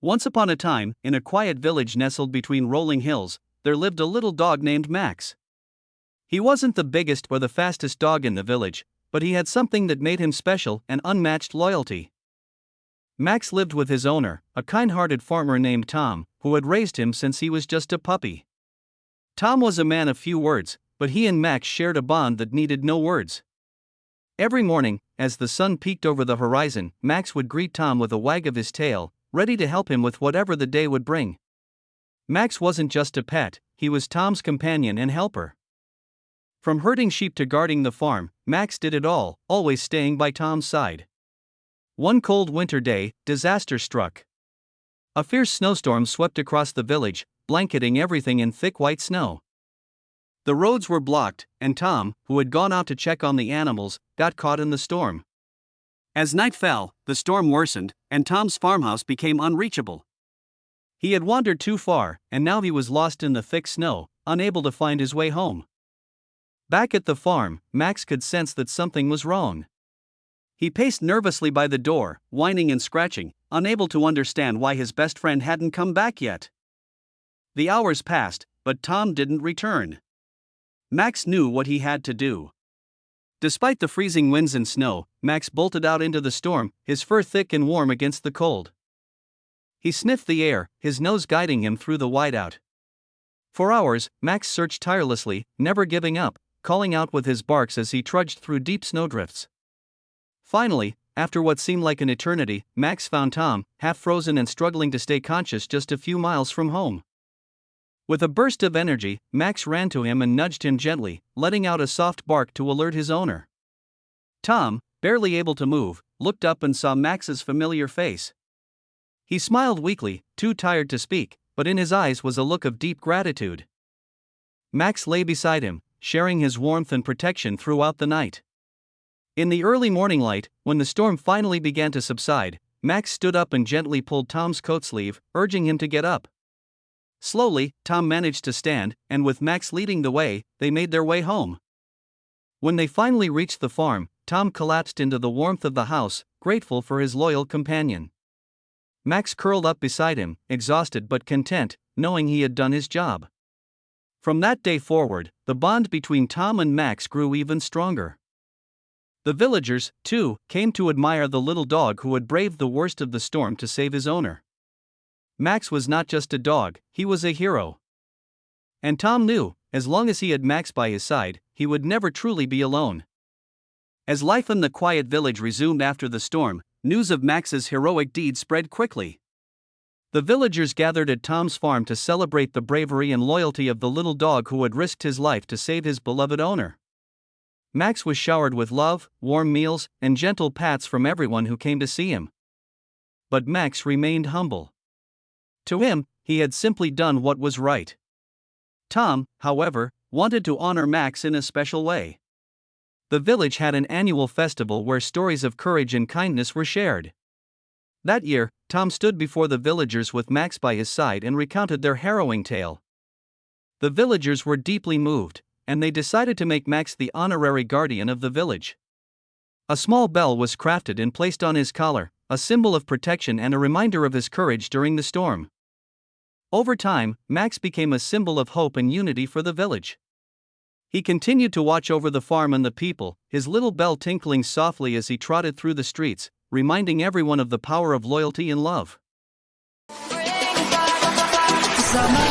Once upon a time, in a quiet village nestled between rolling hills, there lived a little dog named Max. He wasn't the biggest or the fastest dog in the village, but he had something that made him special and unmatched loyalty. Max lived with his owner, a kind-hearted farmer named Tom, who had raised him since he was just a puppy. Tom was a man of few words, but he and Max shared a bond that needed no words. Every morning, as the sun peeked over the horizon, Max would greet Tom with a wag of his tail, ready to help him with whatever the day would bring. Max wasn't just a pet, he was Tom's companion and helper. From herding sheep to guarding the farm, Max did it all, always staying by Tom's side. One cold winter day, disaster struck. A fierce snowstorm swept across the village, blanketing everything in thick white snow. The roads were blocked, and Tom, who had gone out to check on the animals, got caught in the storm. As night fell, the storm worsened, and Tom's farmhouse became unreachable. He had wandered too far, and now he was lost in the thick snow, unable to find his way home. Back at the farm, Max could sense that something was wrong. He paced nervously by the door, whining and scratching, unable to understand why his best friend hadn't come back yet. The hours passed, but Tom didn't return. Max knew what he had to do. Despite the freezing winds and snow, Max bolted out into the storm, his fur thick and warm against the cold. He sniffed the air, his nose guiding him through the whiteout. For hours, Max searched tirelessly, never giving up, calling out with his barks as he trudged through deep snowdrifts. Finally, after what seemed like an eternity, Max found Tom, half frozen and struggling to stay conscious just a few miles from home. With a burst of energy, Max ran to him and nudged him gently, letting out a soft bark to alert his owner. Tom, barely able to move, looked up and saw Max's familiar face. He smiled weakly, too tired to speak, but in his eyes was a look of deep gratitude. Max lay beside him, sharing his warmth and protection throughout the night. In the early morning light, when the storm finally began to subside, Max stood up and gently pulled Tom's coat sleeve, urging him to get up. Slowly, Tom managed to stand, and with Max leading the way, they made their way home. When they finally reached the farm, Tom collapsed into the warmth of the house, grateful for his loyal companion. Max curled up beside him, exhausted but content, knowing he had done his job. From that day forward, the bond between Tom and Max grew even stronger. The villagers, too, came to admire the little dog who had braved the worst of the storm to save his owner. Max was not just a dog, he was a hero. And Tom knew, as long as he had Max by his side, he would never truly be alone. As life in the quiet village resumed after the storm, news of Max's heroic deed spread quickly. The villagers gathered at Tom's farm to celebrate the bravery and loyalty of the little dog who had risked his life to save his beloved owner. Max was showered with love, warm meals, and gentle pats from everyone who came to see him. But Max remained humble. To him, he had simply done what was right. Tom, however, wanted to honor Max in a special way. The village had an annual festival where stories of courage and kindness were shared. That year, Tom stood before the villagers with Max by his side and recounted their harrowing tale. The villagers were deeply moved, and they decided to make Max the honorary guardian of the village. A small bell was crafted and placed on his collar, a symbol of protection and a reminder of his courage during the storm. Over time, Max became a symbol of hope and unity for the village. He continued to watch over the farm and the people, his little bell tinkling softly as he trotted through the streets, reminding everyone of the power of loyalty and love. Summer.